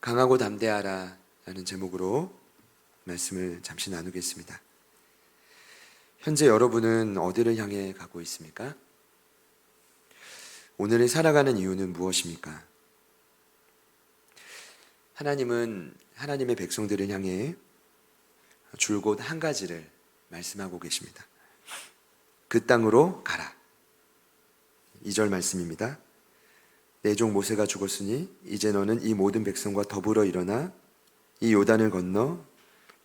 강하고 담대하라 라는 제목으로 말씀을 잠시 나누겠습니다. 현재 여러분은 어디를 향해 가고 있습니까? 오늘을 살아가는 이유는 무엇입니까? 하나님은 하나님의 백성들을 향해 줄곧 한 가지를 말씀하고 계십니다. 그 땅으로 가라. 2절 말씀입니다. 내 종 모세가 죽었으니 이제 너는 이 모든 백성과 더불어 일어나 이 요단을 건너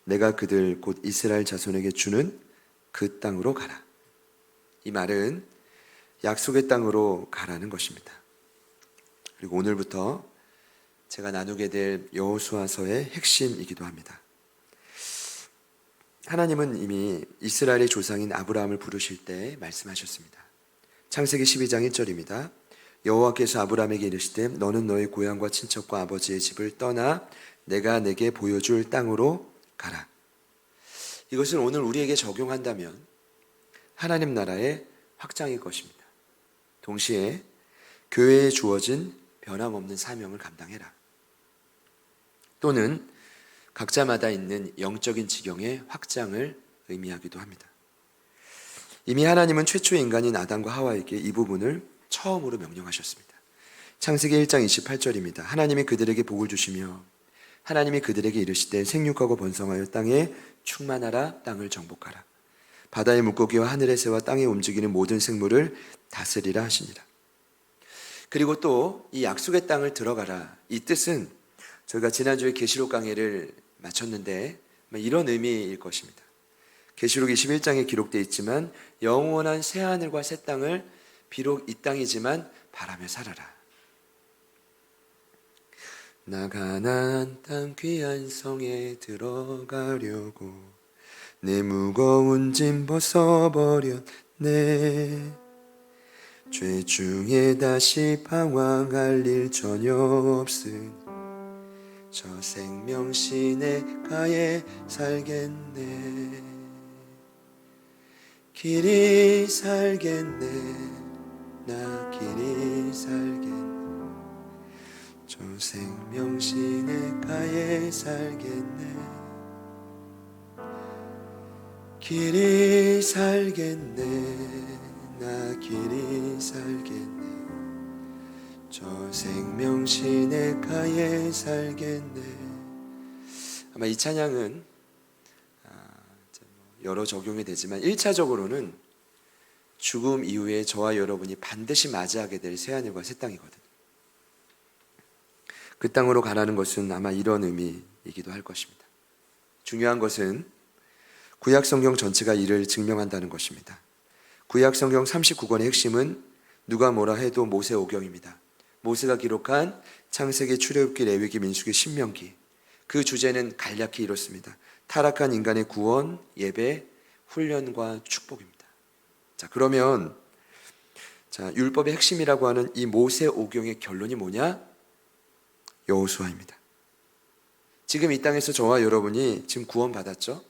내가 그들 곧 이스라엘 자손에게 주는 그 땅으로 가라. 이 말은 약속의 땅으로 가라는 것입니다. 그리고 오늘부터 제가 나누게 될 여호수아서의 핵심이기도 합니다. 하나님은 이미 이스라엘의 조상인 아브라함을 부르실 때 말씀하셨습니다. 창세기 12장 1절입니다. 여호와께서 아브라함에게 이르시되 너는 너의 고향과 친척과 아버지의 집을 떠나 내가 내게 보여줄 땅으로 가라. 이것은 오늘 우리에게 적용한다면 하나님 나라의 확장일 것입니다. 동시에 교회에 주어진 변함없는 사명을 감당해라. 또는 각자마다 있는 영적인 지경의 확장을 의미하기도 합니다. 이미 하나님은 최초의 인간인 아담과 하와에게 이 부분을 처음으로 명령하셨습니다. 창세기 1장 28절입니다. 하나님이 그들에게 복을 주시며 하나님이 그들에게 이르시되 생육하고 번성하여 땅에 충만하라. 땅을 정복하라. 바다의 물고기와 하늘의 새와 땅에 움직이는 모든 생물을 다스리라 하시니라. 그리고 또 이 약속의 땅을 들어가라. 이 뜻은 저희가 지난주에 계시록 강의를 마쳤는데 이런 의미일 것입니다. 계시록 21장에 기록되어 있지만 영원한 새하늘과 새 땅을 비록 이 땅이지만 바라며 살아라. 나 가나안 땅 귀한 성에 들어가려고 내 무거운 짐 벗어버렸네. 죄 중에 다시 방황할 일 전혀 없으니 저 생명 시내가에 살겠네. 길이 살겠네. 나 길이 살겠네. 저 생명 시내가에 살겠네. 길이 살겠네. 나 길이 살겠네. 저 생명 시내가에 살겠네. 아마 이 찬양은 여러 적용이 되지만 1차적으로는 죽음 이후에 저와 여러분이 반드시 맞이하게 될 새하늘과 새 땅이거든요. 그 땅으로 가라는 것은 아마 이런 의미이기도 할 것입니다. 중요한 것은 구약성경 전체가 이를 증명한다는 것입니다. 구약성경 39권의 핵심은 누가 뭐라 해도 모세오경입니다. 모세가 기록한 창세기, 출애굽기, 레위기, 민수기, 신명기, 그 주제는 간략히 이렇습니다. 타락한 인간의 구원, 예배, 훈련과 축복입니다. 자, 그러면 율법의 핵심이라고 하는 이 모세오경의 결론이 뭐냐? 여호수아입니다. 지금 이 땅에서 저와 여러분이 지금 구원받았죠?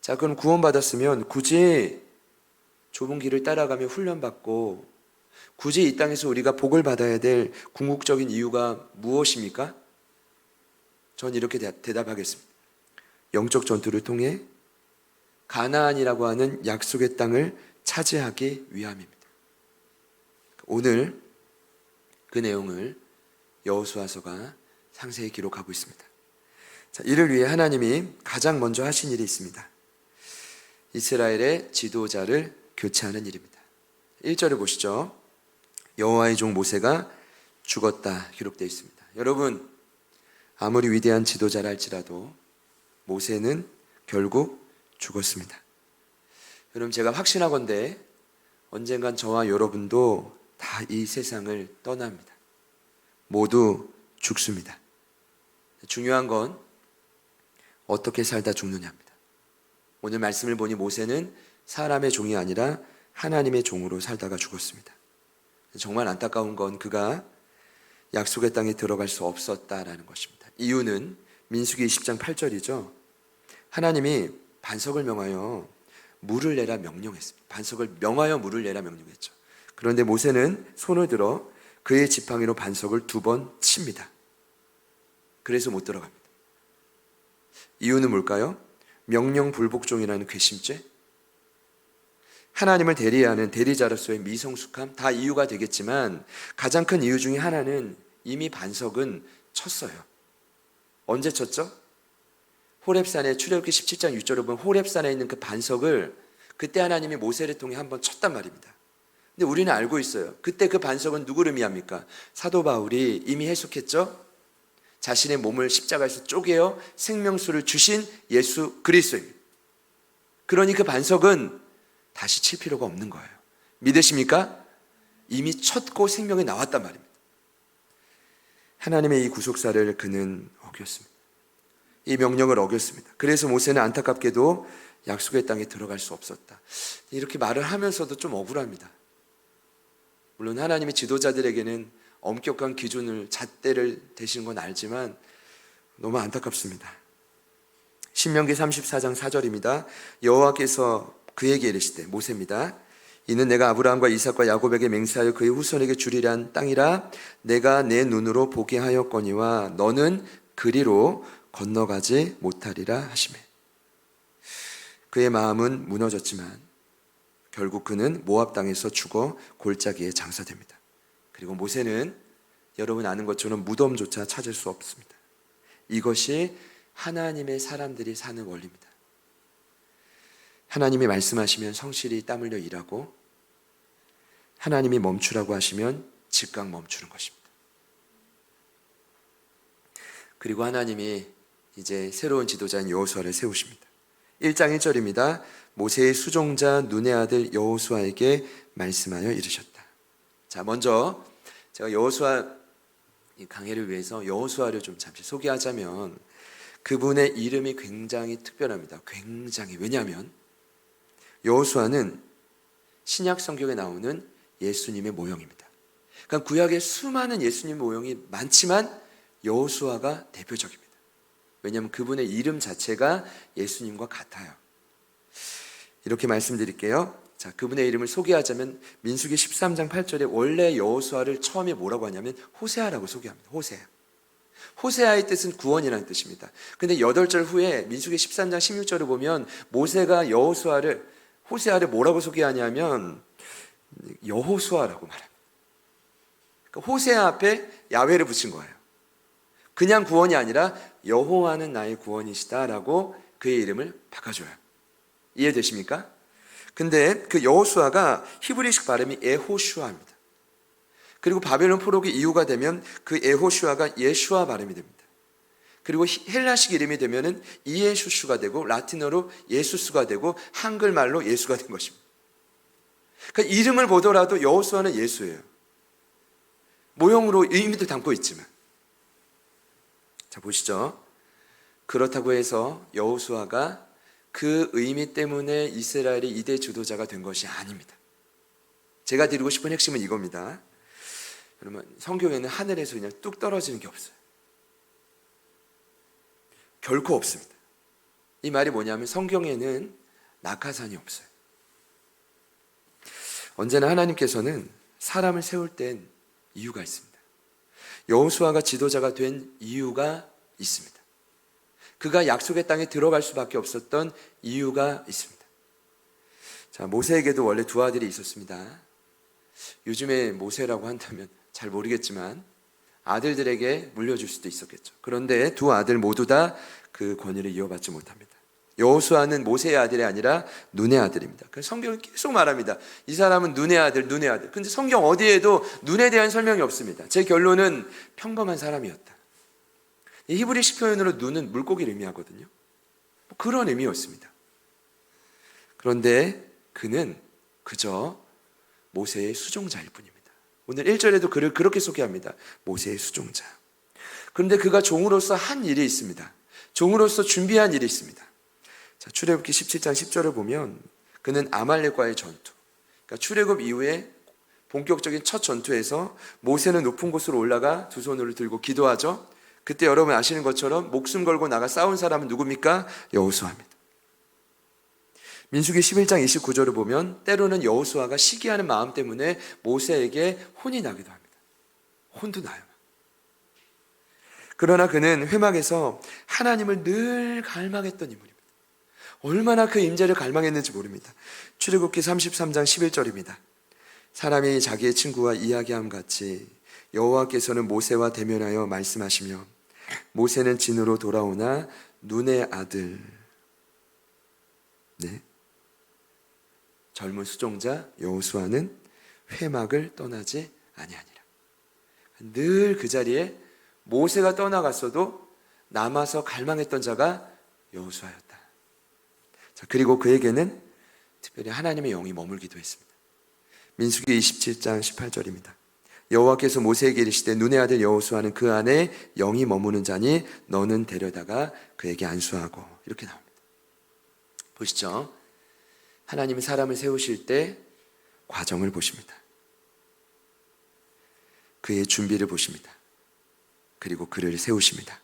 자, 그럼 구원받았으면 굳이 좁은 길을 따라가며 훈련받고 굳이 이 땅에서 우리가 복을 받아야 될 궁극적인 이유가 무엇입니까? 전 이렇게 대답하겠습니다. 영적 전투를 통해 가나안이라고 하는 약속의 땅을 차지하기 위함입니다. 오늘 그 내용을 여호수아서가 상세히 기록하고 있습니다. 자, 이를 위해 하나님이 가장 먼저 하신 일이 있습니다. 이스라엘의 지도자를 교체하는 일입니다. 1절을 보시죠. 여호와의 종 모세가 죽었다 기록되어 있습니다. 여러분, 아무리 위대한 지도자라 할지라도 모세는 결국 죽었습니다. 여러분, 제가 확신하건대 언젠간 저와 여러분도 다 이 세상을 떠납니다. 모두 죽습니다. 중요한 건 어떻게 살다 죽느냐입니다. 오늘 말씀을 보니 모세는 사람의 종이 아니라 하나님의 종으로 살다가 죽었습니다. 정말 안타까운 건 그가 약속의 땅에 들어갈 수 없었다라는 것입니다. 이유는 민수기 20장 8절이죠. 하나님이 반석을 명하여 물을 내라 명령했습니다. 반석을 명하여 물을 내라 명령했죠. 그런데 모세는 손을 들어 그의 지팡이로 반석을 2번 칩니다. 그래서 못 들어갑니다. 이유는 뭘까요? 명령 불복종이라는 괘씸죄, 하나님을 대리하는 대리자로서의 미성숙함, 다 이유가 되겠지만 가장 큰 이유 중에 하나는 이미 반석은 쳤어요. 언제 쳤죠? 호렙산에, 출애굽기 17장 6절에 보면 호렙산에 있는 그 반석을 그때 하나님이 모세를 통해 한번 쳤단 말입니다. 근데 우리는 알고 있어요. 그때 그 반석은 누구를 의미합니까? 사도 바울이 이미 해석했죠? 자신의 몸을 십자가에서 쪼개어 생명수를 주신 예수 그리스도입니다. 그러니 그 반석은 다시 칠 필요가 없는 거예요. 믿으십니까? 이미 쳤고 생명이 나왔단 말입니다. 하나님의 이 구속사를 그는 어겼습니다. 이 명령을 어겼습니다. 그래서 모세는 안타깝게도 약속의 땅에 들어갈 수 없었다. 이렇게 말을 하면서도 좀 억울합니다. 물론 하나님이 지도자들에게는 엄격한 기준을, 잣대를 대시는 건 알지만 너무 안타깝습니다. 신명기 34장 4절입니다. 여호와께서 그에게 이르시되, 모세입니다. 이는 내가 아브라함과 이삭과 야곱에게 맹세하여 그의 후손에게 주리란 땅이라 내가 내 눈으로 보게 하였거니와 너는 그리로 건너가지 못하리라 하시매. 그의 마음은 무너졌지만 결국 그는 모압 땅에서 죽어 골짜기에 장사됩니다. 그리고 모세는 여러분 아는 것처럼 무덤조차 찾을 수 없습니다. 이것이 하나님의 사람들이 사는 원리입니다. 하나님이 말씀하시면 성실히 땀 흘려 일하고, 하나님이 멈추라고 하시면 즉각 멈추는 것입니다. 그리고 하나님이 이제 새로운 지도자인 여호수아를 세우십니다. 1장 1절입니다. 모세의 수종자 눈의 아들 여호수아에게 말씀하여 이르셨다. 자, 먼저 제가 여호수아 강해를 위해서 여호수아를 좀 잠시 소개하자면 그분의 이름이 굉장히 특별합니다. 굉장히. 왜냐하면 여호수아는 신약 성경에 나오는 예수님의 모형입니다. 그러니까 구약에 수많은 예수님 모형이 많지만 여호수아가 대표적입니다. 왜냐하면 그분의 이름 자체가 예수님과 같아요. 이렇게 말씀드릴게요. 자, 그분의 이름을 소개하자면 민수기 13장 8절에 원래 여호수아를 처음에 뭐라고 하냐면 호세아라고 소개합니다. 호세아. 호세아의 뜻은 구원이라는 뜻입니다. 근데 8절 후에 민수기 13장 16절을 보면 모세가 호세아를 뭐라고 소개하냐면 여호수아라고 말합니다. 그러니까 호세아 앞에 야훼를 붙인 거예요. 그냥 구원이 아니라 여호와는 나의 구원이시다라고 그의 이름을 바꿔줘요. 이해되십니까? 근데 그 여호수아가 히브리식 발음이 에호슈아입니다. 그리고 바벨론 포로기 이후가 되면 그 에호슈아가 예슈아 발음이 됩니다. 그리고 헬라식 이름이 되면은 이에슈슈가 되고 라틴어로 예수스가 되고 한글말로 예수가 된 것입니다. 그러니까 이름을 보더라도 여호수아는 예수예요. 모형으로 의미도 담고 있지만. 자, 보시죠. 그렇다고 해서 여호수아가 그 의미 때문에 이스라엘의 이대 지도자가 된 것이 아닙니다. 제가 드리고 싶은 핵심은 이겁니다. 여러분, 성경에는 하늘에서 그냥 뚝 떨어지는 게 없어요. 결코 없습니다. 이 말이 뭐냐면 성경에는 낙하산이 없어요. 언제나 하나님께서는 사람을 세울 땐 이유가 있습니다. 여호수아가 지도자가 된 이유가 있습니다. 그가 약속의 땅에 들어갈 수밖에 없었던 이유가 있습니다. 자, 모세에게도 원래 두 아들이 있었습니다. 요즘에 모세라고 한다면 잘 모르겠지만 아들들에게 물려줄 수도 있었겠죠. 그런데 두 아들 모두 다 그 권위를 이어받지 못합니다. 여호수아는 모세의 아들이 아니라 눈의 아들입니다. 그래서 성경은 계속 말합니다. 이 사람은 눈의 아들, 눈의 아들. 근데 성경 어디에도 눈에 대한 설명이 없습니다. 제 결론은 평범한 사람이었다. 이 히브리식 표현으로 눈은 물고기를 의미하거든요. 그런 의미였습니다. 그런데 그는 그저 모세의 수종자일 뿐입니다. 오늘 1절에도 그를 그렇게 소개합니다. 모세의 수종자. 그런데 그가 종으로서 한 일이 있습니다. 종으로서 준비한 일이 있습니다. 자, 출애굽기 17장 10절을 보면 그는 아말렉과의 전투. 그러니까 출애굽 이후에 본격적인 첫 전투에서 모세는 높은 곳으로 올라가 두 손을 들고 기도하죠. 그때 여러분 아시는 것처럼 목숨 걸고 나가 싸운 사람은 누굽니까? 여호수아입니다. 민수기 11장 29절을 보면 때로는 여호수아가 시기하는 마음 때문에 모세에게 혼이 나기도 합니다. 혼도 나요. 그러나 그는 회막에서 하나님을 늘 갈망했던 인물입니다. 얼마나 그 임재를 갈망했는지 모릅니다. 출애굽기 33장 11절입니다. 사람이 자기의 친구와 이야기함 같이 여호와께서는 모세와 대면하여 말씀하시며 모세는 진으로 돌아오나 눈의 아들 젊은 수종자 여호수아는 회막을 떠나지 아니하니라. 늘 그 자리에 모세가 떠나갔어도 남아서 갈망했던 자가 여호수아였다. 자, 그리고 그에게는 특별히 하나님의 영이 머물기도 했습니다. 민수기 27장 18절입니다. 여호와께서 모세에게 이르시되 눈의 아들 여호수아는 그 안에 영이 머무는 자니 너는 데려다가 그에게 안수하고, 이렇게 나옵니다. 보시죠. 하나님은 사람을 세우실 때 과정을 보십니다. 그의 준비를 보십니다. 그리고 그를 세우십니다.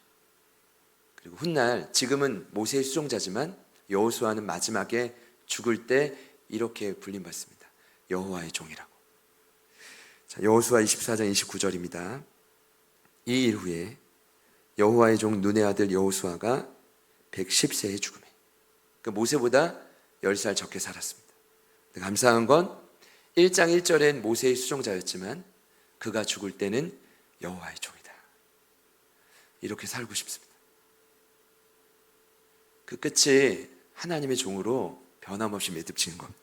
그리고 훗날 지금은 모세의 수종자지만 여호수아는 마지막에 죽을 때 이렇게 불림받습니다. 여호와의 종이라고. 자, 여호수아 24장 29절입니다. 이 일 후에 여호와의 종 눈의 아들 여호수아가 110세에 죽음에, 그 모세보다 10살 적게 살았습니다. 감사한 건 1장 1절엔 모세의 수종자였지만 그가 죽을 때는 여호와의 종이다. 이렇게 살고 싶습니다. 그 끝이 하나님의 종으로 변함없이 매듭지는 겁니다.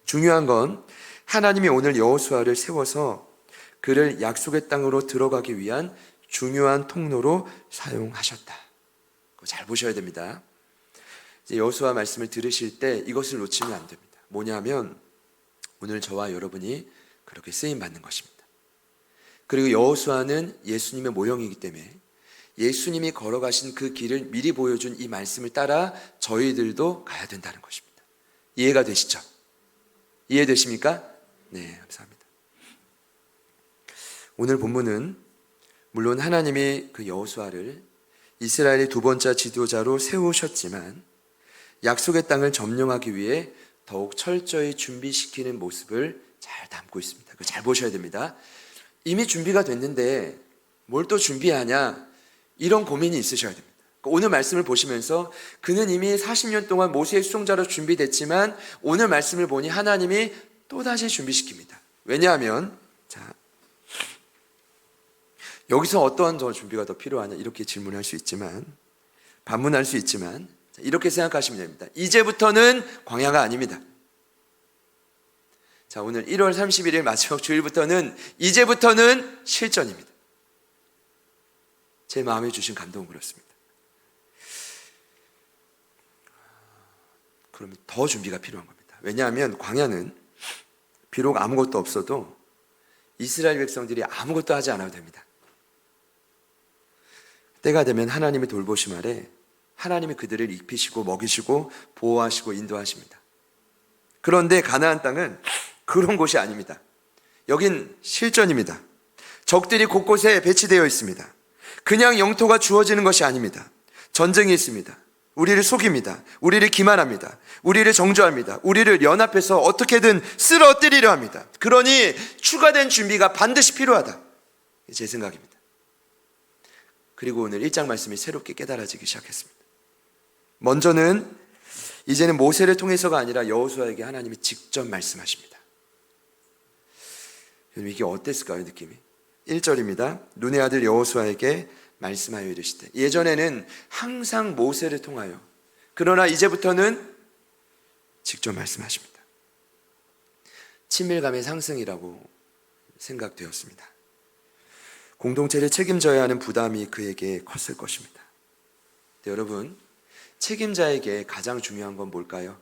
중요한 건 하나님이 오늘 여호수아를 세워서 그를 약속의 땅으로 들어가기 위한 중요한 통로로 사용하셨다. 그거 잘 보셔야 됩니다. 여호수아 말씀을 들으실 때 이것을 놓치면 안 됩니다. 뭐냐면 오늘 저와 여러분이 그렇게 쓰임받는 것입니다. 그리고 여호수아는 예수님의 모형이기 때문에 예수님이 걸어가신 그 길을 미리 보여준 이 말씀을 따라 저희들도 가야 된다는 것입니다. 이해가 되시죠? 이해되십니까? 네, 감사합니다. 오늘 본문은 물론 하나님이 그 여호수아를 이스라엘의 두 번째 지도자로 세우셨지만 약속의 땅을 점령하기 위해 더욱 철저히 준비시키는 모습을 잘 담고 있습니다. 그거 잘 보셔야 됩니다. 이미 준비가 됐는데 뭘 또 준비하냐, 이런 고민이 있으셔야 됩니다. 오늘 말씀을 보시면서 그는 이미 40년 동안 모세의 수종자로 준비됐지만 오늘 말씀을 보니 하나님이 또다시 준비시킵니다. 왜냐하면 여기서 어떠한 더 준비가 더 필요하냐, 이렇게 질문할 수 있지만, 반문할 수 있지만 이렇게 생각하시면 됩니다. 이제부터는 광야가 아닙니다. 자, 오늘 1월 31일 마지막 주일부터는 이제부터는 실전입니다. 제 마음에 주신 감동은 그렇습니다. 그러면 더 준비가 필요한 겁니다. 왜냐하면 광야는 비록 아무것도 없어도 이스라엘 백성들이 아무것도 하지 않아도 됩니다. 때가 되면 하나님의 돌보심 아래 하나님이 그들을 입히시고 먹이시고 보호하시고 인도하십니다. 그런데 가나안 땅은 그런 곳이 아닙니다. 여긴 실전입니다. 적들이 곳곳에 배치되어 있습니다. 그냥 영토가 주어지는 것이 아닙니다. 전쟁이 있습니다. 우리를 속입니다. 우리를 기만합니다. 우리를 정죄합니다. 우리를 연합해서 어떻게든 쓰러뜨리려 합니다. 그러니 추가된 준비가 반드시 필요하다. 제 생각입니다. 그리고 오늘 1장 말씀이 새롭게 깨달아지기 시작했습니다. 먼저는 이제는 모세를 통해서가 아니라 여호수아에게 하나님이 직접 말씀하십니다. 이게 어땠을까요, 느낌이? 1절입니다. 눈의 아들 여호수아에게 말씀하여 이르시되. 예전에는 항상 모세를 통하여, 그러나 이제부터는 직접 말씀하십니다. 친밀감의 상승이라고 생각되었습니다. 공동체를 책임져야 하는 부담이 그에게 컸을 것입니다. 여러분, 책임자에게 가장 중요한 건 뭘까요?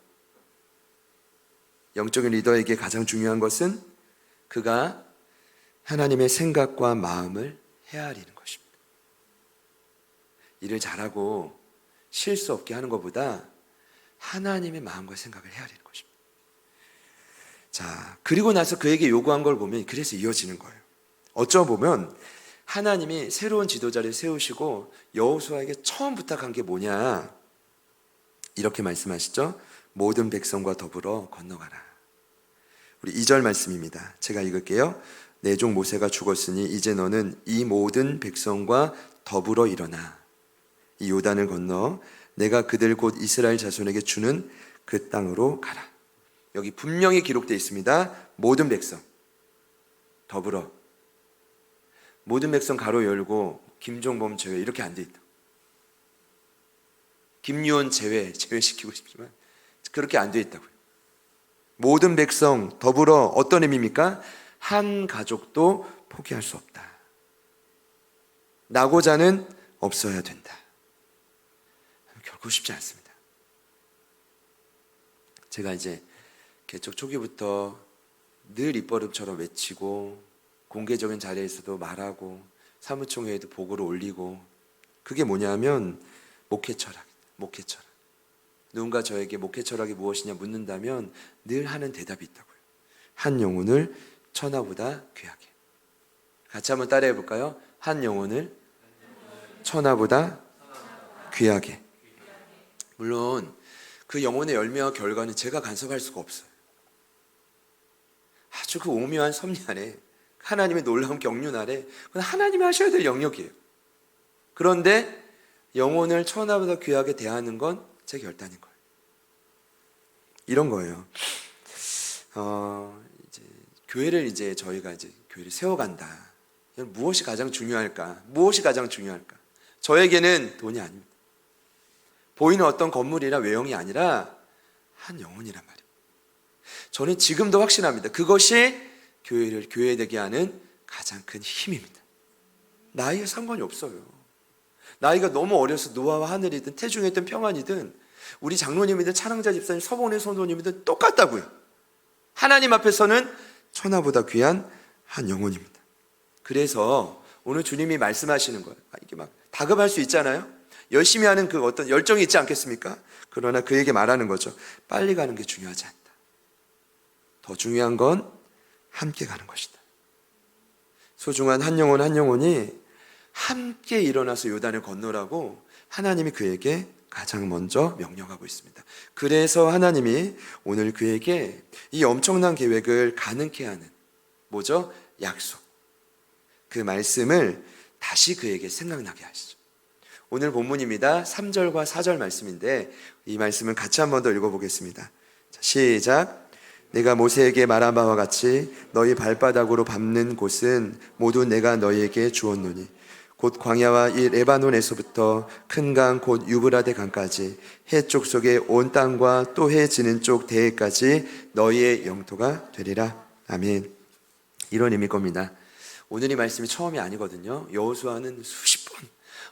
영적인 리더에게 가장 중요한 것은 그가 하나님의 생각과 마음을 헤아리는 것입니다. 일을 잘하고 실수 없게 하는 것보다 하나님의 마음과 생각을 헤아리는 것입니다. 자, 그리고 나서 그에게 요구한 걸 보면 그래서 이어지는 거예요. 어쩌보면 하나님이 새로운 지도자를 세우시고 여호수아에게 처음 부탁한 게 뭐냐, 이렇게 말씀하시죠. 모든 백성과 더불어 건너가라. 우리 2절 말씀입니다. 제가 읽을게요. 내 종 모세가 죽었으니 이제 너는 이 모든 백성과 더불어 일어나 이 요단을 건너 내가 그들 곧 이스라엘 자손에게 주는 그 땅으로 가라. 여기 분명히 기록되어 있습니다. 모든 백성 더불어, 모든 백성 가로 열고 김종범 제외 이렇게 안 돼 있다. 김유원 제외시키고 싶지만 그렇게 안 돼 있다고요. 모든 백성 더불어 어떤 의미입니까? 한 가족도 포기할 수 없다. 나고자는 없어야 된다. 결코 쉽지 않습니다. 제가 이제 개척 초기부터 늘 입버릇처럼 외치고 공개적인 자리에서도 말하고 사무총회에도 보고를 올리고, 그게 뭐냐면 목회 철학. 누군가 저에게 목회 철학이 무엇이냐 묻는다면 늘 하는 대답이 있다고요. 한 영혼을 천하보다 귀하게. 같이 한번 따라해 볼까요? 한 영혼을 천하보다 귀하게. 물론 그 영혼의 열매와 결과는 제가 간섭할 수가 없어요. 아주 그 오묘한 섭리 아래, 하나님의 놀라운 경륜 아래, 그건 하나님이 하셔야 될 영역이에요. 그런데 영혼을 천하보다 귀하게 대하는 건 제 결단인 거예요. 이런 거예요. 교회를 저희가 교회를 세워간다. 무엇이 가장 중요할까? 저에게는 돈이 아닙니다. 보이는 어떤 건물이나 외형이 아니라 한 영혼이란 말이에요. 저는 지금도 확신합니다. 그것이 교회를 교회되게 하는 가장 큰 힘입니다. 나이에 상관이 없어요. 나이가 너무 어려서 노아와 하늘이든 태중이든 평안이든 우리 장로님이든 찬양자 집사님, 서봉래 성도님이든 똑같다고요. 하나님 앞에서는 천하보다 귀한 한 영혼입니다. 그래서 오늘 주님이 말씀하시는 거예요. 이게 막 다급할 수 있잖아요. 열심히 하는 그 어떤 열정이 있지 않겠습니까? 그러나 그에게 말하는 거죠. 빨리 가는 게 중요하지 않다. 더 중요한 건 함께 가는 것이다. 소중한 한 영혼이 함께 일어나서 요단을 건너라고 하나님이 그에게 가장 먼저 명령하고 있습니다. 그래서 하나님이 오늘 그에게 이 엄청난 계획을 가능케 하는 뭐죠? 약속. 그 말씀을 다시 그에게 생각나게 하시죠. 오늘 본문입니다. 3절과 4절 말씀인데 이 말씀을 같이 한 번 더 읽어보겠습니다. 자, 시작. 내가 모세에게 말한 바와 같이 너희 발바닥으로 밟는 곳은 모두 내가 너희에게 주었노니 곧 광야와 이 레바논에서부터 큰 강 곧 유브라데 강까지 해 쪽 속에 온 땅과 또 해 지는 쪽 대해까지 너희의 영토가 되리라. 아멘. 이런 의미일 겁니다. 오늘 이 말씀이 처음이 아니거든요. 여호수아는 수십 번,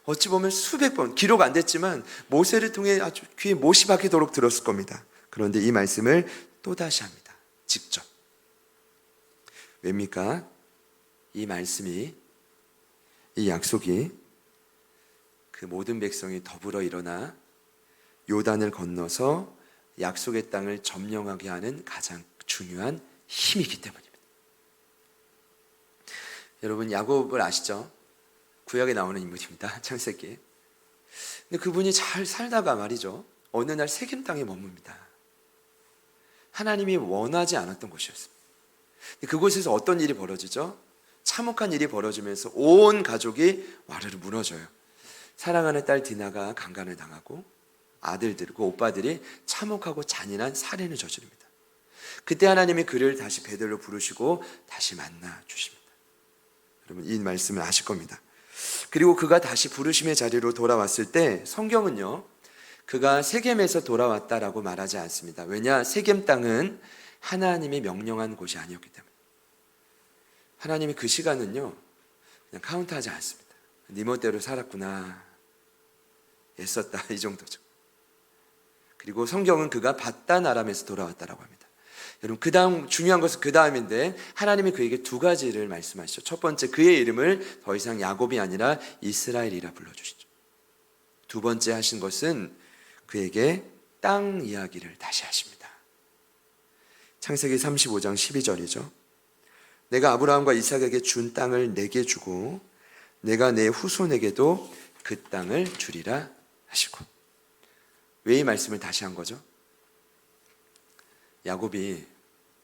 어찌 보면 수백 번, 기록 안 됐지만 모세를 통해 아주 귀에 못이 박히도록 들었을 겁니다. 그런데 이 말씀을 또다시 합니다. 직접. 왜입니까? 이 말씀이, 이 약속이 그 모든 백성이 더불어 일어나 요단을 건너서 약속의 땅을 점령하게 하는 가장 중요한 힘이기 때문입니다. 여러분, 야곱을 아시죠? 구약에 나오는 인물입니다. 창세기. 근데 그분이 잘 살다가 말이죠, 어느 날 세겜 땅에 머뭅니다. 하나님이 원하지 않았던 곳이었습니다. 그곳에서 어떤 일이 벌어지죠? 참혹한 일이 벌어지면서 온 가족이 와르르 무너져요. 사랑하는 딸 디나가 강간을 당하고 아들들, 그 오빠들이 참혹하고 잔인한 살인을 저지릅니다. 그때 하나님이 그를 다시 베들로 부르시고 다시 만나 주십니다. 여러분, 이 말씀을 아실 겁니다. 그리고 그가 다시 부르심의 자리로 돌아왔을 때 성경은요, 그가 세겜에서 돌아왔다라고 말하지 않습니다. 왜냐? 세겜 땅은 하나님이 명령한 곳이 아니었기 때문에. 하나님이 그 시간은요, 그냥 카운트하지 않습니다. 네 멋대로 살았구나, 애썼다, 이 정도죠. 그리고 성경은 그가 바단 아람에서 돌아왔다라고 합니다. 여러분, 그 다음, 중요한 것은 그 다음인데 하나님이 그에게 두 가지를 말씀하시죠. 첫 번째, 그의 이름을 더 이상 야곱이 아니라 이스라엘이라 불러주시죠. 두 번째 하신 것은 그에게 땅 이야기를 다시 하십니다. 창세기 35장 12절이죠. 내가 아브라함과 이삭에게 준 땅을 내게 주고 내가 내 후손에게도 그 땅을 주리라 하시고. 왜 이 말씀을 다시 한 거죠? 야곱이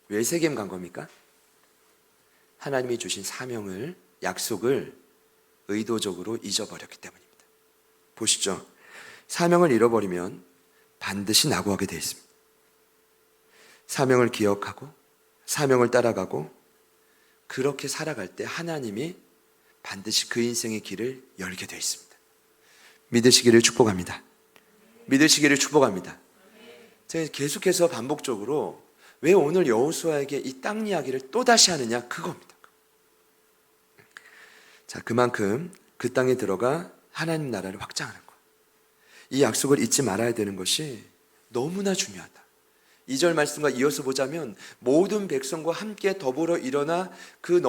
왜 세겜 간 겁니까? 하나님이 주신 사명을, 약속을 의도적으로 잊어버렸기 때문입니다. 보시죠. 사명을 잃어버리면 반드시 낙오하게 되어 있습니다. 사명을 기억하고 사명을 따라가고 그렇게 살아갈 때 하나님이 반드시 그 인생의 길을 열게 되어 있습니다. 믿으시기를 축복합니다. 믿으시기를 축복합니다. 제가 계속해서 반복적으로 왜 오늘 여호수아에게 이 땅 이야기를 또다시 하느냐, 그겁니다. 자, 그만큼 그 땅에 들어가 하나님 나라를 확장하는 것, 이 약속을 잊지 말아야 되는 것이 너무나 중요하다. 2절 말씀과 이어서 보자면 모든 백성과 함께 더불어 일어나 그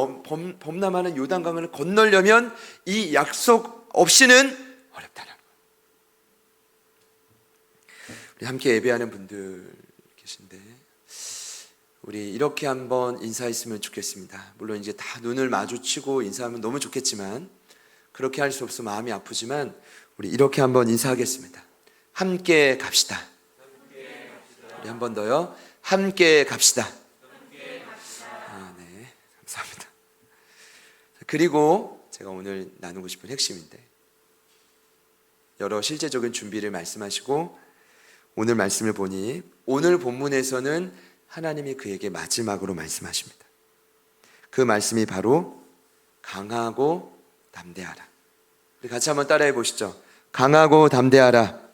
범람하는 요단강을 건너려면 이 약속 없이는 어렵다는 거예요. 우리 함께 예배하는 분들 계신데 우리 이렇게 한번 인사했으면 좋겠습니다. 물론 이제 다 눈을 마주치고 인사하면 너무 좋겠지만 그렇게 할 수 없어 마음이 아프지만 우리 이렇게 한번 인사하겠습니다. 함께 갑시다. 우리 한 번 더요. 함께 갑시다. 네, 감사합니다. 그리고 제가 오늘 나누고 싶은 핵심인데, 여러 실제적인 준비를 말씀하시고 오늘 말씀을 보니 오늘 본문에서는 하나님이 그에게 마지막으로 말씀하십니다. 그 말씀이 바로 강하고 담대하라. 우리 같이 한번 따라해 보시죠. 강하고 담대하라.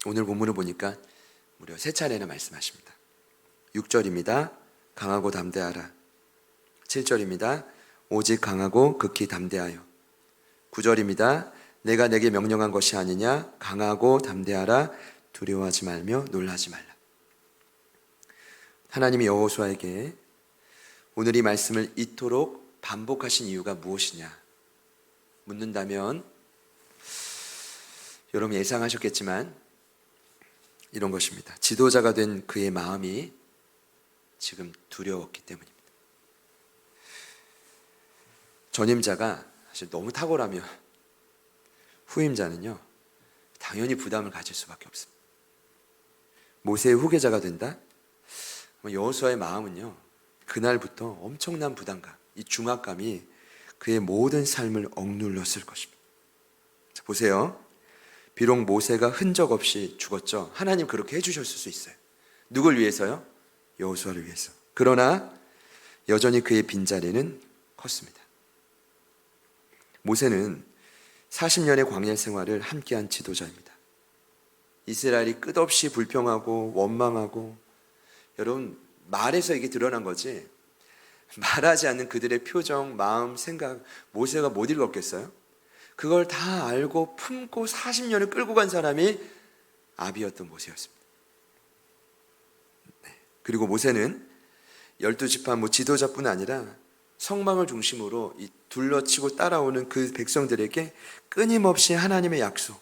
오늘 본문을 보니까 무려 3차례나 말씀하십니다. 6절입니다. 강하고 담대하라. 7절입니다. 오직 강하고 극히 담대하여. 9절입니다. 내가 내게 명령한 것이 아니냐. 강하고 담대하라. 두려워하지 말며 놀라지 말라. 하나님이 여호수아에게 오늘 이 말씀을 이토록 반복하신 이유가 무엇이냐 묻는다면, 여러분 예상하셨겠지만 이런 것입니다. 지도자가 된 그의 마음이 지금 두려웠기 때문입니다. 전임자가 사실 너무 탁월하면 후임자는요 당연히 부담을 가질 수밖에 없습니다. 모세의 후계자가 된다? 여호수아의 마음은요 그날부터 엄청난 부담감, 이 중압감이 그의 모든 삶을 억눌렀을 것입니다. 자, 보세요. 비록 모세가 흔적 없이 죽었죠. 하나님 그렇게 해주셨을 수 있어요. 누굴 위해서요? 여호수아를 위해서. 그러나 여전히 그의 빈자리는 컸습니다. 모세는 40년의 광야 생활을 함께한 지도자입니다. 이스라엘이 끝없이 불평하고 원망하고, 여러분 말에서 이게 드러난 거지 말하지 않는 그들의 표정, 마음, 생각 모세가 못 읽었겠어요? 그걸 다 알고 품고 40년을 끌고 간 사람이 아비였던 모세였습니다. 그리고 모세는 12지파 지도자뿐 아니라 성망을 중심으로 이 둘러치고 따라오는 그 백성들에게 끊임없이 하나님의 약속,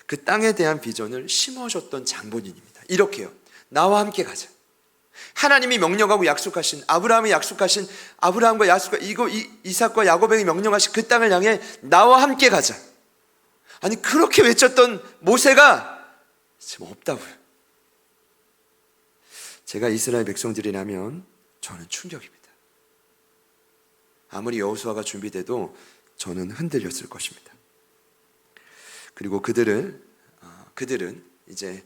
그 땅에 대한 비전을 심어줬던 장본인입니다. 이렇게요. 나와 함께 가자. 하나님이 명령하고 약속하신, 아브라함이 약속하신, 아브라함과 이삭과 야곱에게 명령하신 그 땅을 향해 나와 함께 가자. 아니 그렇게 외쳤던 모세가 지금 없다고요. 제가 이스라엘 백성들이라면 저는 충격입니다. 아무리 여호수아가 준비돼도 저는 흔들렸을 것입니다. 그리고 그들은 이제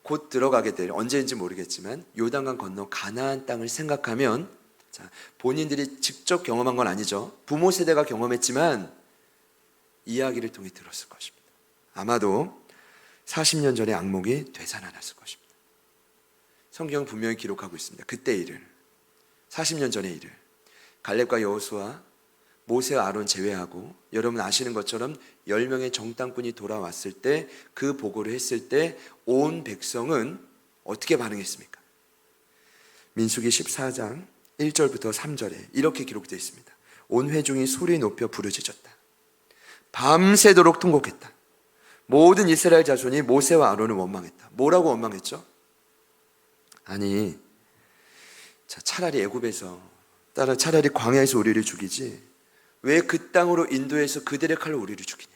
곧 들어가게 될, 언제인지 모르겠지만 요단강 건너 가나안 땅을 생각하면, 자, 본인들이 직접 경험한 건 아니죠. 부모 세대가 경험했지만 이야기를 통해 들었을 것입니다. 아마도 40년 전의 악몽이 되살아났을 것입니다. 성경은 분명히 기록하고 있습니다. 그때 일을, 40년 전의 일을. 갈렙과 여호수아, 모세와 아론 제외하고 여러분 아시는 것처럼 10명의 정탐꾼이 돌아왔을 때, 그 보고를 했을 때 온 백성은 어떻게 반응했습니까? 민수기 14장 1절부터 3절에 이렇게 기록되어 있습니다. 온 회중이 소리 높여 부르짖었다. 밤새도록 통곡했다. 모든 이스라엘 자손이 모세와 아론을 원망했다. 뭐라고 원망했죠? 아니, 차라리 애굽에서, 차라리 광야에서 우리를 죽이지 왜 그 땅으로 인도해서 그들의 칼로 우리를 죽이냐.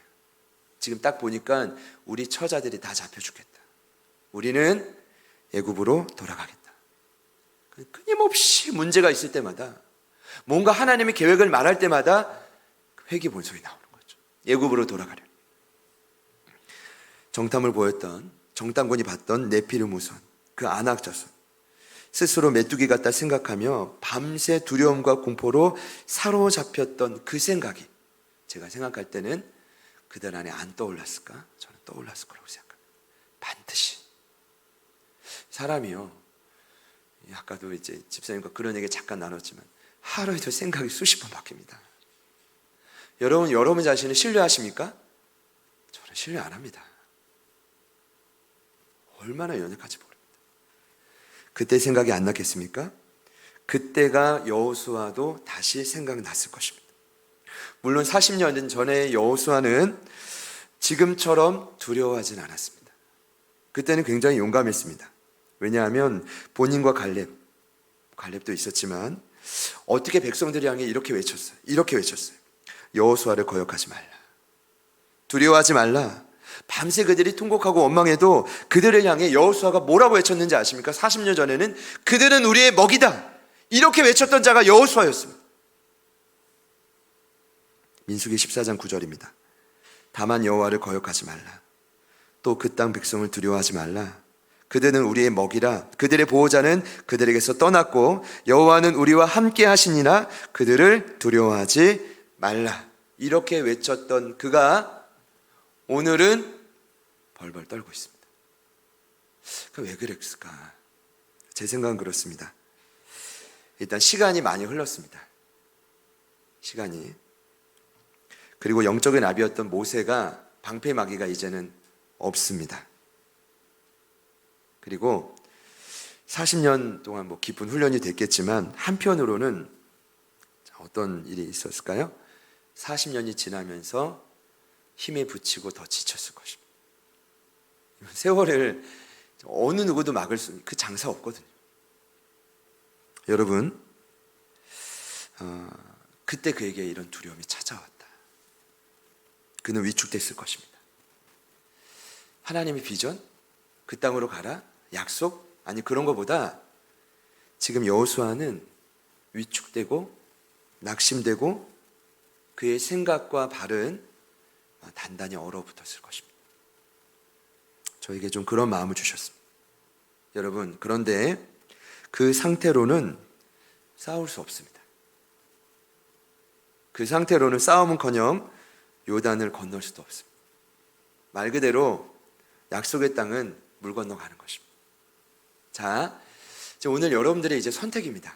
지금 딱 보니까 우리 처자들이 다 잡혀 죽겠다. 우리는 애굽으로 돌아가겠다. 끊임없이 문제가 있을 때마다, 뭔가 하나님의 계획을 말할 때마다 회귀본성이 나오는 거죠. 애굽으로 돌아가려. 정탐을 보였던, 정탐꾼이 봤던 네피림 후손, 그 아낙 자손, 스스로 메뚜기 같다 생각하며 밤새 두려움과 공포로 사로잡혔던 그 생각이, 제가 생각할 때는 그들 안에 안 떠올랐을까? 저는 떠올랐을 거라고 생각합니다. 반드시. 사람이요, 아까도 이제 집사님과 그런 얘기 잠깐 나눴지만 하루에도 생각이 수십 번 바뀝니다. 여러분 자신을 신뢰하십니까? 저는 신뢰 안 합니다. 얼마나 연약한지 모릅니다. 그때 생각이 안 났겠습니까? 그때가 여호수아도 다시 생각났을 것입니다. 물론 40년 전에 여호수아는 지금처럼 두려워하진 않았습니다. 그때는 굉장히 용감했습니다. 왜냐하면 본인과 갈렙도 있었지만 어떻게 백성들을 향해 이렇게 외쳤어요. 여호수아를 거역하지 말라. 두려워하지 말라. 밤새 그들이 통곡하고 원망해도 그들을 향해 여호수아가 뭐라고 외쳤는지 아십니까? 40년 전에는 그들은 우리의 먹이다, 이렇게 외쳤던 자가 여호수아였습니다. 민수기 14장 9절입니다. 다만 여호와를 거역하지 말라. 또 그 땅 백성을 두려워하지 말라. 그들은 우리의 먹이라. 그들의 보호자는 그들에게서 떠났고 여호와는 우리와 함께 하시니라. 그들을 두려워하지 말라. 이렇게 외쳤던 그가 오늘은 벌벌 떨고 있습니다. 왜 그랬을까? 제 생각은 그렇습니다. 일단 시간이 많이 흘렀습니다. 시간이. 그리고 영적인 나비였던 모세가 방패막이가 이제는 없습니다. 그리고 40년 동안 깊은 훈련이 됐겠지만 한편으로는 어떤 일이 있었을까요? 40년이 지나면서 힘에 부치고 더 지쳤을 것입니다. 세월을 어느 누구도 막을 수 있는 그 장사 없거든요. 여러분, 그때 그에게 이런 두려움이 찾아왔다. 그는 위축됐을 것입니다. 하나님의 비전, 그 땅으로 가라, 약속, 아니 그런 것보다 지금 여호수아는 위축되고 낙심되고 그의 생각과 발은 단단히 얼어붙었을 것입니다. 저에게 좀 그런 마음을 주셨습니다. 여러분, 그런데 그 상태로는 싸울 수 없습니다. 그 상태로는 싸움은커녕 요단을 건널 수도 없습니다. 말 그대로 약속의 땅은 물 건너가는 것입니다. 자, 오늘 여러분들의 이제 선택입니다.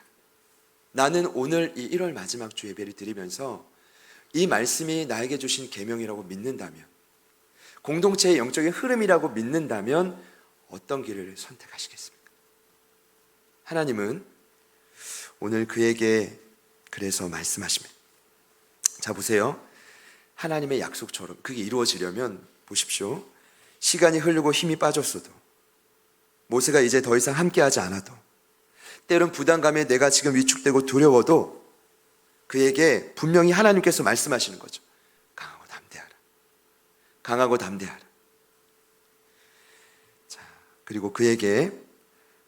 나는 오늘 이 1월 마지막 주 예배를 드리면서 이 말씀이 나에게 주신 계명이라고 믿는다면, 공동체의 영적인 흐름이라고 믿는다면 어떤 길을 선택하시겠습니까? 하나님은 오늘 그에게 그래서 말씀하십니다. 자, 보세요. 하나님의 약속처럼 그게 이루어지려면 보십시오. 시간이 흐르고 힘이 빠졌어도, 모세가 이제 더 이상 함께하지 않아도, 때론 부담감에 내가 지금 위축되고 두려워도 그에게 분명히 하나님께서 말씀하시는 거죠. 강하고 담대하라. 강하고 담대하라. 자, 그리고 그에게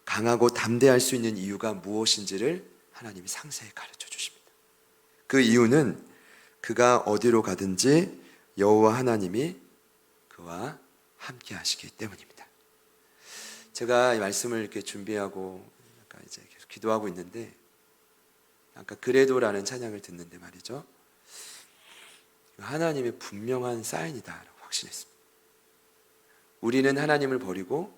강하고 담대할 수 있는 이유가 무엇인지를 하나님이 상세히 가르쳐 주십니다. 그 이유는 그가 어디로 가든지 여호와 하나님이 그와 함께 하시기 때문입니다. 제가 이 말씀을 이렇게 준비하고 이제 계속 기도하고 있는데, 아까 그래도라는 찬양을 듣는데 말이죠, 하나님의 분명한 사인이다라고 확신했습니다. 우리는 하나님을 버리고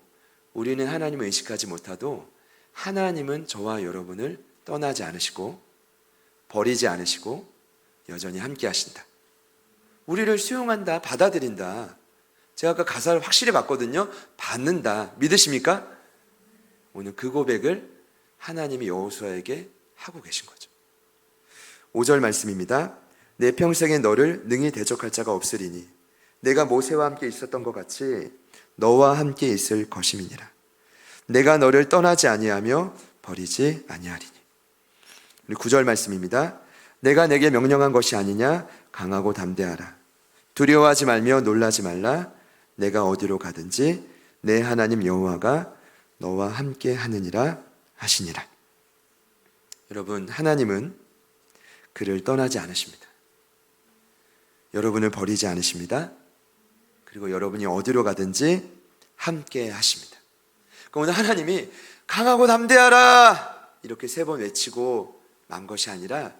우리는 하나님을 의식하지 못하도 하나님은 저와 여러분을 떠나지 않으시고 버리지 않으시고 여전히 함께 하신다. 우리를 수용한다, 받아들인다. 제가 아까 가사를 확실히 봤거든요. 받는다. 믿으십니까? 오늘 그 고백을 하나님이 여호수아에게 하고 계신 거죠. 5절 말씀입니다. 내 평생에 너를 능히 대적할 자가 없으리니 내가 모세와 함께 있었던 것 같이 너와 함께 있을 것임이니라. 내가 너를 떠나지 아니하며 버리지 아니하리니. 9절 말씀입니다. 내가 내게 명령한 것이 아니냐. 강하고 담대하라. 두려워하지 말며 놀라지 말라. 내가 어디로 가든지 내 하나님 여호와가 너와 함께 하느니라 하시니라. 여러분, 하나님은 그를 떠나지 않으십니다. 여러분을 버리지 않으십니다. 그리고 여러분이 어디로 가든지 함께 하십니다. 그러니까 오늘 하나님이 강하고 담대하라 이렇게 3번 외치고 만 것이 아니라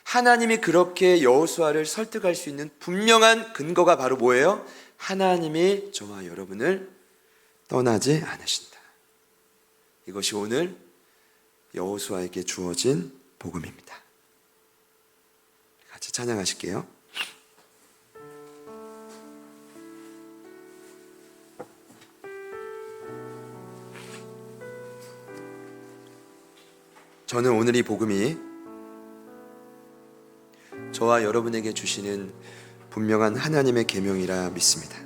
하나님이 그렇게 여호수아를 설득할 수 있는 분명한 근거가 바로 뭐예요? 하나님이 저와 여러분을 떠나지 않으신다. 이것이 오늘 여호수아에게 주어진 복음입니다. 같이 찬양하실게요. 저는 오늘 이 복음이 저와 여러분에게 주시는 분명한 하나님의 계명이라 믿습니다.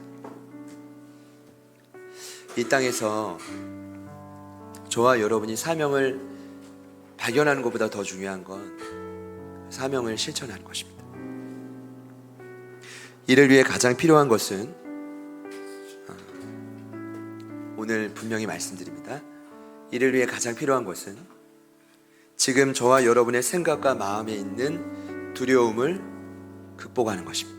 이 땅에서 저와 여러분이 사명을 발견하는 것보다 더 중요한 건 사명을 실천하는 것입니다. 이를 위해 가장 필요한 것은 오늘 분명히 말씀드립니다. 이를 위해 가장 필요한 것은 지금 저와 여러분의 생각과 마음에 있는 두려움을 극복하는 것입니다.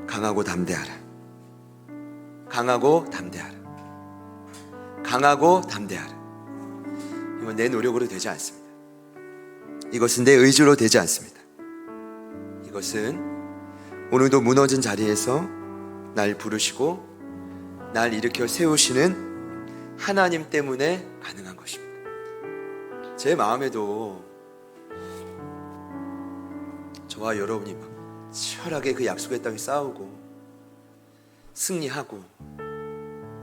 강하고 담대하라. 강하고 담대하라. 강하고 담대하라. 이건 내 노력으로 되지 않습니다. 이것은 내 의지로 되지 않습니다. 이것은 오늘도 무너진 자리에서 날 부르시고 날 일으켜 세우시는 하나님 때문에 가능한 것입니다. 제 마음에도 저와 여러분이 막 치열하게 그 약속의 땅에 싸우고 승리하고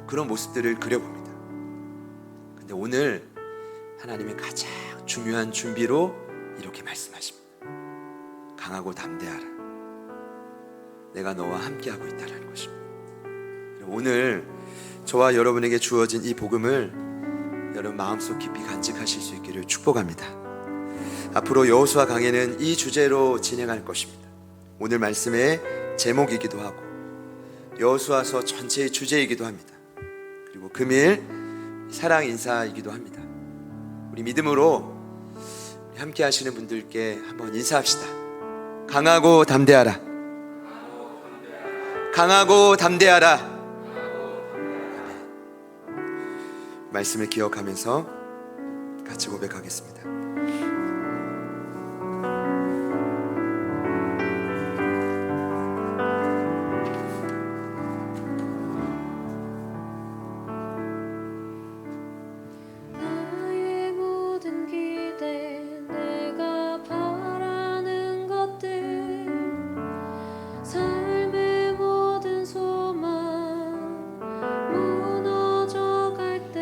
그런 모습들을 그려봅니다. 근데 오늘 하나님의 가장 중요한 준비로 이렇게 말씀하십니다. 강하고 담대하라. 내가 너와 함께하고 있다는 것입니다. 오늘 저와 여러분에게 주어진 이 복음을 여러분 마음속 깊이 간직하실 수 있기를 축복합니다. 앞으로 여호수아 강해는 이 주제로 진행할 것입니다. 오늘 말씀의 제목이기도 하고 여호수아서 전체의 주제이기도 합니다. 그리고 금일 사랑 인사이기도 합니다. 우리 믿음으로 함께 하시는 분들께 한번 인사합시다. 강하고 담대하라. 강하고 담대하라. 말씀을 기억하면서 같이 고백하겠습니다. 나의 모든 기대 내가 바라는 것들 삶의 모든 소망 무너져 갈 때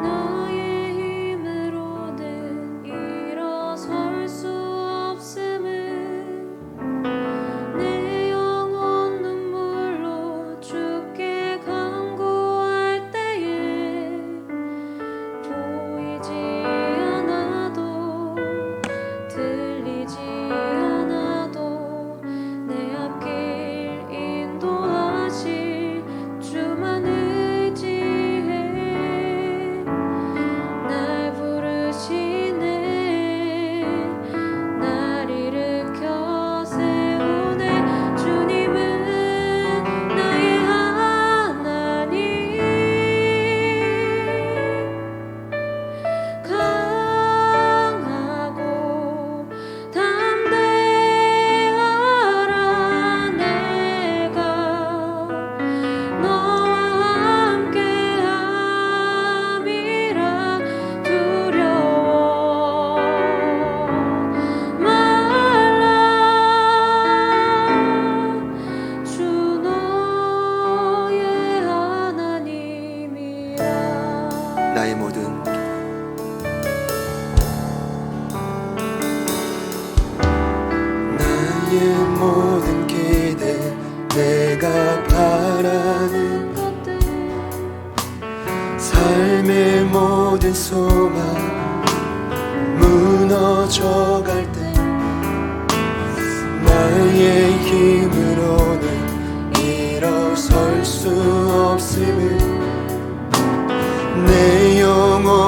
나의 힘으로는 일어설 수 없음을 내 영혼 눈물로 주께 간구할 때에 보이지 않아도 들리지 않아도 내 앞길 인도하실 주만 의지해 날 부르시네 날 일으켜 세우네 주님은 나의 하나님 강하고 담대하라 내가 너와 함께함이라 두려워 말라 주 너의 하나님이라 나의 모든 기대 내가 바라는 것들 삶의 모든 소망 무너져 갈 때 나의 힘으로는 일어설 수 없음을 내 영혼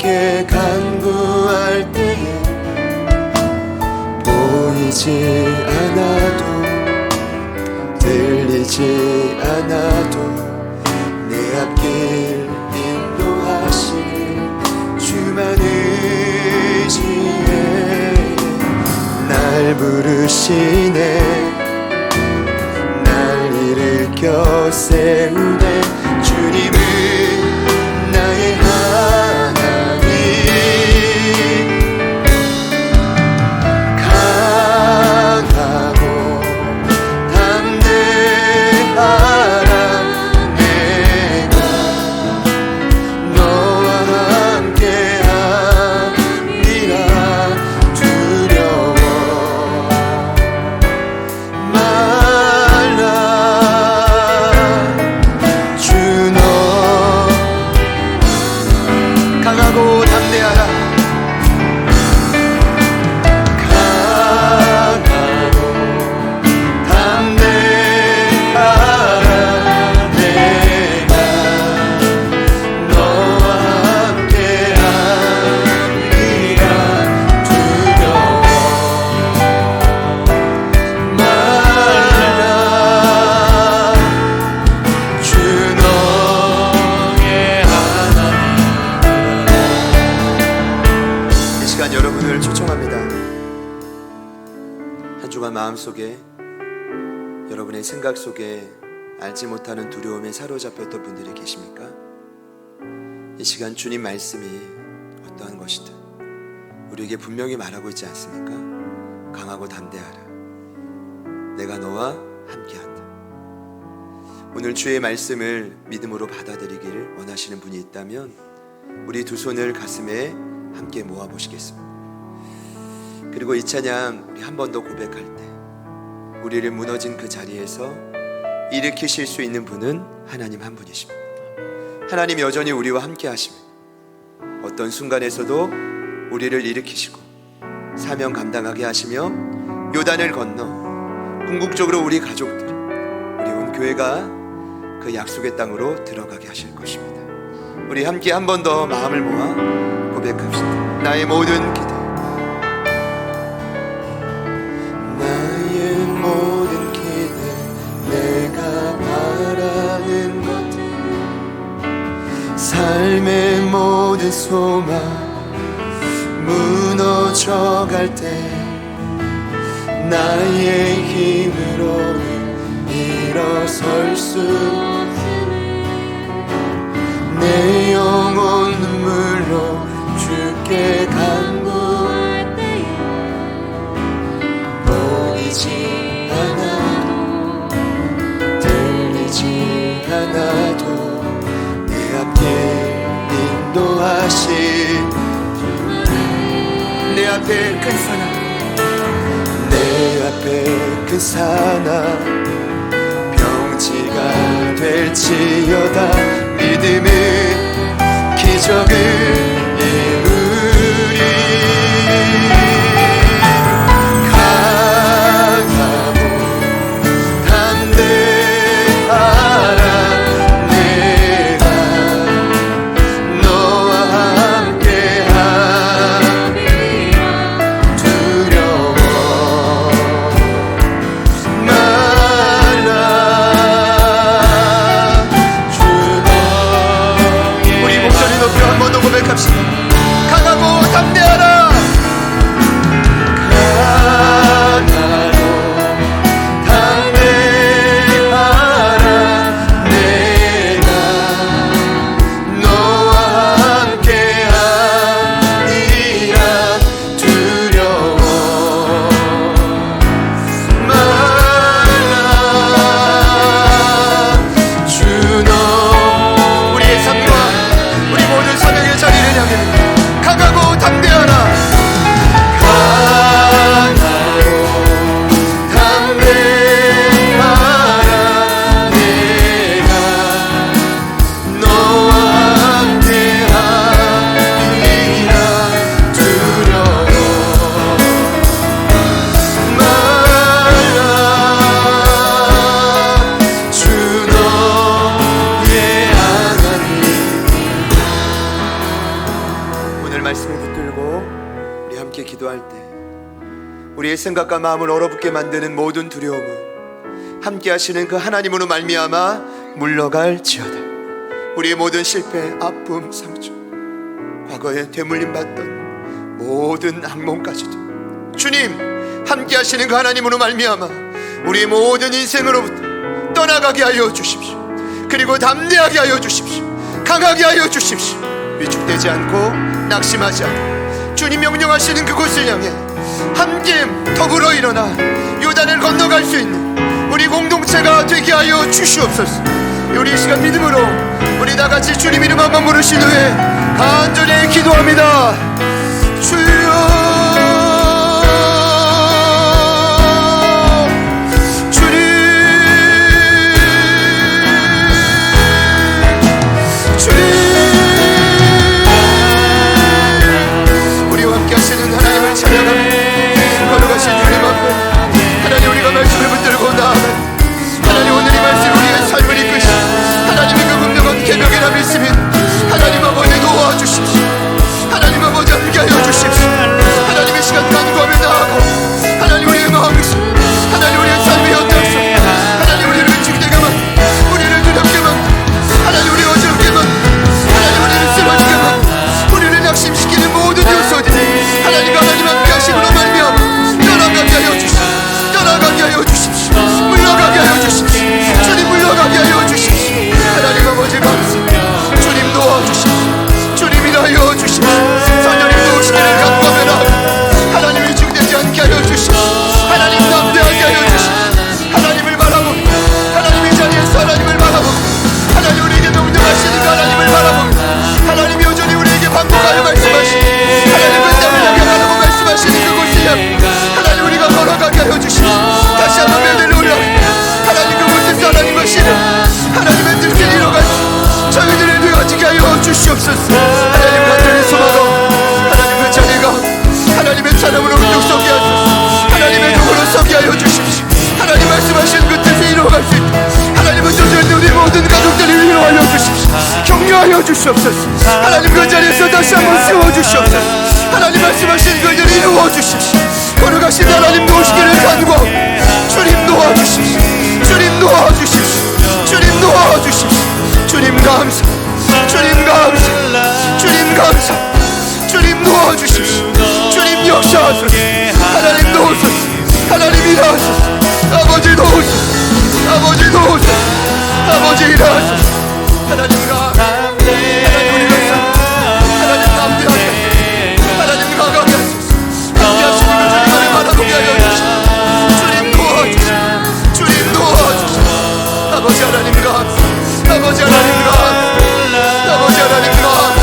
주께 간구할 때에 보이지 않아도 들리지 않아도 내 앞길 인도하실 주만 의지해 날 부르시네 날 일으켜 세우네 주님은 나의 하나님 강하고 담대하라 내가 너와 함께하리라 두려워 말라 주 너 강하고 담대하라 강하고 담대하라 내가 너와 함께하리라 두려워 말라 주 너의 하나님 이 시간 여러분을 초청합니다. 한 주간 마음속에 여러분의 생각 속에 알지 못하는 두려움에 사로잡혔던 분들이 계십니까? 이 시간 주님 말씀이 어떠한 것이든 우리에게 분명히 말하고 있지 않습니까? 강하고 담대하라 내가 너와 함께한다. 오늘 주의 말씀을 믿음으로 받아들이기를 원하시는 분이 있다면 우리 두 손을 가슴에 함께 모아보시겠습니다. 그리고 이 찬양 우리 한 번 더 고백할 때 우리를 무너진 그 자리에서 일으키실 수 있는 분은 하나님 한 분이십니다. 하나님 여전히 우리와 함께 하십니다. 어떤 순간에서도 우리를 일으키시고 사명 감당하게 하시며 요단을 건너 궁극적으로 우리 가족들이 우리 온 교회가 그 약속의 땅으로 들어가게 하실 것입니다. 우리 함께 한 번 더 마음을 모아 고백합시다. 나의 모든 기대 나의 모든 기대 내가 바라는 것들 삶의 모든 소망 무너져갈 때 나의 힘으로는 일어설 수 내 영혼 눈물로 주께 간구할 때에 보이지 않아도 들리지 않아도 내 앞에 인도하신 내 앞에 큰 사랑 내 앞에 큰 사랑 병치가 될지어다 믿음의 기적을 이루리 강하고 담대하라 내가 너와 함께하리라 두려워 말라 우리 목소리 높여 한 번 더 고백합시다. 말씀을 붙들고 우리 함께 기도할 때 우리의 생각과 마음을 얼어붙게 만드는 모든 두려움은 함께 하시는 그 하나님으로 말미암아 물러갈지어다. 우리의 모든 실패, 아픔, 상처, 과거에 되물림 받던 모든 악몽까지도 주님 함께 하시는 그 하나님으로 말미암아 우리의 모든 인생으로부터 떠나가게 하여 주십시오. 그리고 담대하게 하여 주십시오. 강하게 하여 주십시오. 위축되지 않고 낙심하지 않고 주님 명령하시는 그곳을 향해 함께 더불어 일어나 요단을 건너갈 수 있는 우리 공동체가 되게 하여 주시옵소서. 우리 이 시간 믿음으로 우리 다같이 주님 이름 한번 부르신 후에 간절히 기도합니다. 주여 말씀을 붙들고 나아가요. 하나님 오늘 이 말씀 우리의 삶을 이끄시 하나님의 그 분명한 계명이라 믿습니다. 하나님 아버지 도와주십시오. 하나님 아버지 함께 하여 주십시오. 하나님의 시간 간구하며 나아가고 하나님 우리의 마음에서 하나님 우리의 삶의 현장에서 하나님 우리를 위축되게 만들고 우리를 두렵게 만들고 하나님 우리를 어지럽게 만들고 하나님 우리를 쓰러지게 만들고 우리를 낙심시키는 모든 요소들이 하나님 함께 하심으로 말미암아 떠나가게 하여 주십시오. 떠나가게 하여 주십시오. 물러가게 하여 주십시오. 주님 물러가게 하여 주십시오. 하나님 아버지 감사합니다. 주님 도와주십시오. 주님 일하여 주십시오. 선녀님 도우시기를 간구하며 나아가 하나님 위축되지 않게 하여 주십시오. 하나님 담대하게 하여 주십시오. 하나님을 바라보고 하나님의 자리에서 하나님을 바라보고 하나님 우리에게 명령하시는 그 하나님을 바라보고 하나님 여전히 우리에게 반복하여 말씀하시고 하나님 그 땅을 향해 바라보고 말씀하시는 그곳을 향해 하나님 우리가 걸어가게 하여 주십시오. 다시 한번 매를 올라 하나님 그곳에서 하나님 하시는 하나님의 뜻을 이뤄가시고 저희들을 되어지게 하여 주시옵소서. 하나님 간절히 소망하고 하나님 그 자리가 하나님의 찬양으로 은총 서게 하소서. 하나님의 종으로 서게 하여 주십시오. 하나님 말씀하신 그 뜻을 이뤄갈 수 있도록 하나님은 저절대 우리 모든 가족들을 위로하여 주십시오. 격려하여 주시옵소서. 하나님 그 자리에서 다시 한번 세워주시옵소서. 하나님 말씀하신 그 일을 이루어 주십시오. 걸어가신 하나님 도우시기를 간구하고 주님 도와주십시오. 주님 도와주십시오. 주님 도와주십시오. 주님 감사. 주님 감사. 주님 감사. 주님 도와주십시오. 주님 역사하소서. 하나님 도우소서. 하나님 일하소서. 아버지 도우소서. 아버지 도우소서. 아버지 일하소서. 하나님 감사. 하나님 우리 감사. 하나님 감사하게 하나님 강하게 하소서. 함께 하시는 그 주님을 바라보게 하여 주시옵소서. 주님 도와주시옵소서. 주님 도와주시옵소서. 아버지 하나님 감사. 아버지 하나님 감사. 아버지 하나님 감사.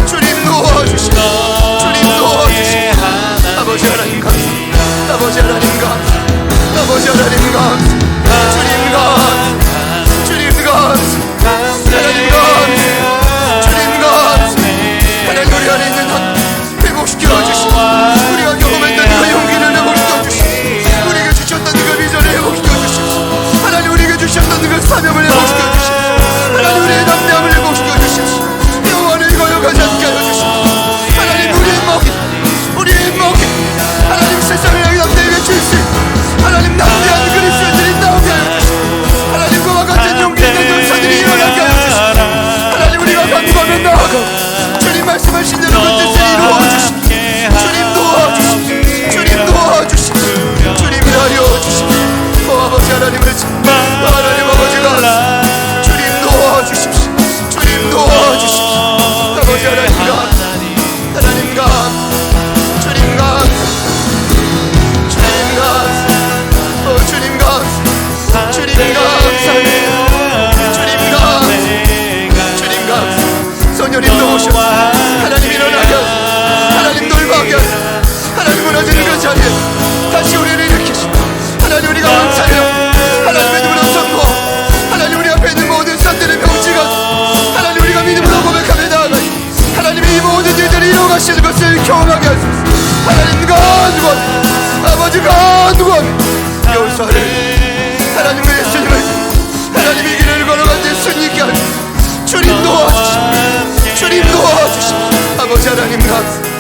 주님 도와주시옵소서. 주님 도와주시옵소서. 아버지 하나님 감사. 아버지 하나님 감사. 아버지 하나님 감사. 주님 감사. 주님 감사. 하나님 감사. 주님 감사. 하나님 우리 안에 있는 한 회복시켜 주시고 우리가 경험했던 그 용기를 회복시켜 주시고 우리에게 주셨던 그 비전을 회복시켜 주십시오. 하나님 우리에게 주셨던 그 사명을 회복시켜 주십시오. 하나님 우리의 담대함을 회복시켜 주십시오. 영원히 거역하지 않게 하여 주십시오. 하나님 우리의 먹이 하나님 세상을 향해 담대히 외칠 수 있고 하나님 담대한 그리스도인들이 나오게 하여 주십시오. 하나님 그와 같은 용기 있는 용사들이 일어나게 하여 주십시오. 하나님 우리가 간구하며 나아가고 주님 말씀하신 대로 그 뜻을 이루어 주십시오. 주님 도와주십시오. 주님 도와주십시오. 주님 일하여 주십시오. 아버지 하나님을 하나님 아버지가 주님 도와주십시오. 주님 도와주십시오. 아버지 하나님과 하나님과 주님과 주님과 주님과 주님과 성령님 도우셔서 하나님 일어나게 하나님 놀라게 하나님 무너지는 그 자리에 다시 우리를 일으키시고 하나님 우리가 왕차려 하나님의 눈으로 선고 하나님 우리 앞에 있는 모든 산들의 병치가 하나님 우리가 믿음으로 고백하며 나아가니 하나님의 이 모든 일들을 이루어가시는 것을 경험하게 하소서. 하나님 간구합니다. 아버지 간구합니다. 용서를 하나님의 예수님을 하나님의 길을 걸어갈 때 순위 있게 하시고 주님 도와주시고 주님 도와주시고 아버지 하나님 감사.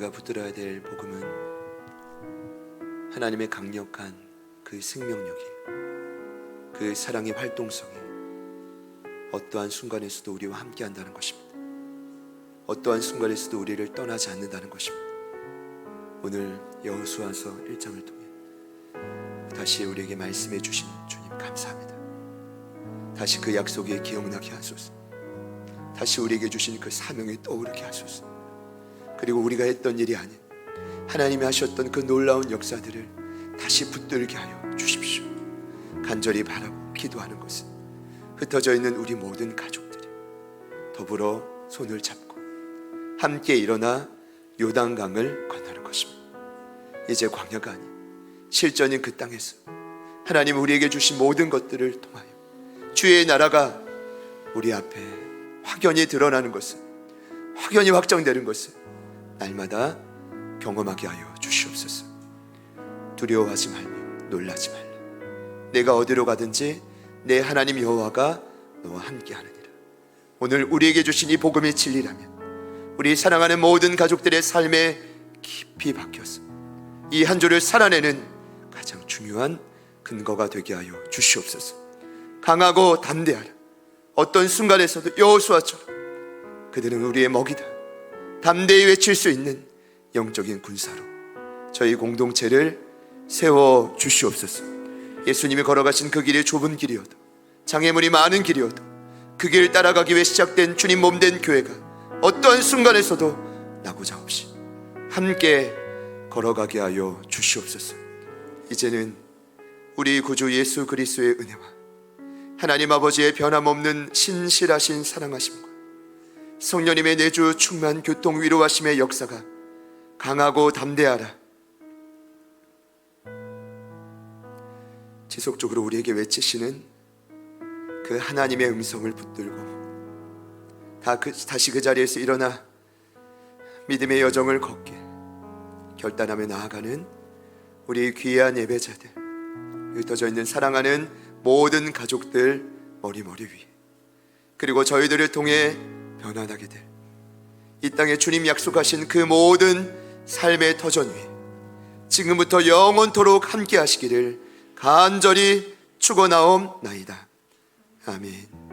우리가 붙들어야 될 복음은 하나님의 강력한 그 생명력이, 그 사랑의 활동성이 어떠한 순간에서도 우리와 함께 한다는 것입니다. 어떠한 순간에서도 우리를 떠나지 않는다는 것입니다. 오늘 여호수아서 1장을 통해 다시 우리에게 말씀해 주신 주님 감사합니다. 다시 그 약속이 기억나게 하소서. 다시 우리에게 주신 그 사명이 떠오르게 하소서. 그리고 우리가 했던 일이 아닌 하나님이 하셨던 그 놀라운 역사들을 다시 붙들게 하여 주십시오. 간절히 바라고 기도하는 것은 흩어져 있는 우리 모든 가족들이 더불어 손을 잡고 함께 일어나 요단강을 건너는 것입니다. 이제 광야가 아닌 실전인 그 땅에서 하나님 우리에게 주신 모든 것들을 통하여 주의 나라가 우리 앞에 확연히 드러나는 것을, 확연히 확정되는 것을 날마다 경험하게 하여 주시옵소서. 두려워하지 말며 놀라지 말라. 내가 어디로 가든지 내 하나님 여호와가 너와 함께 하느니라. 오늘 우리에게 주신 이 복음이 진리라면 우리 사랑하는 모든 가족들의 삶에 깊이 박혀서 이 한 주를 살아내는 가장 중요한 근거가 되게 하여 주시옵소서. 강하고 담대하라. 어떤 순간에서도 여호수아처럼 그들은 우리의 먹이다. 담대히 외칠 수 있는 영적인 군사로 저희 공동체를 세워 주시옵소서. 예수님이 걸어가신 그 길이 좁은 길이어도 장애물이 많은 길이어도 그 길 따라가기 위해 시작된 주님 몸된 교회가 어떠한 순간에서도 나고자 없이 함께 걸어가게 하여 주시옵소서. 이제는 우리 구주 예수 그리스도의 은혜와 하나님 아버지의 변함없는 신실하신 사랑하심과 성령님의 내주 충만 교통 위로하심의 역사가 강하고 담대하라 지속적으로 우리에게 외치시는 그 하나님의 음성을 붙들고 다시 그 자리에서 일어나 믿음의 여정을 걷게 결단하며 나아가는 우리 귀한 예배자들, 흩어져 있는 사랑하는 모든 가족들 머리 위에, 그리고 저희들을 통해 변화나게 될 이 땅에 주님 약속하신 그 모든 삶의 터전 위에 지금부터 영원토록 함께 하시기를 간절히 축원하옵나이다. 아멘.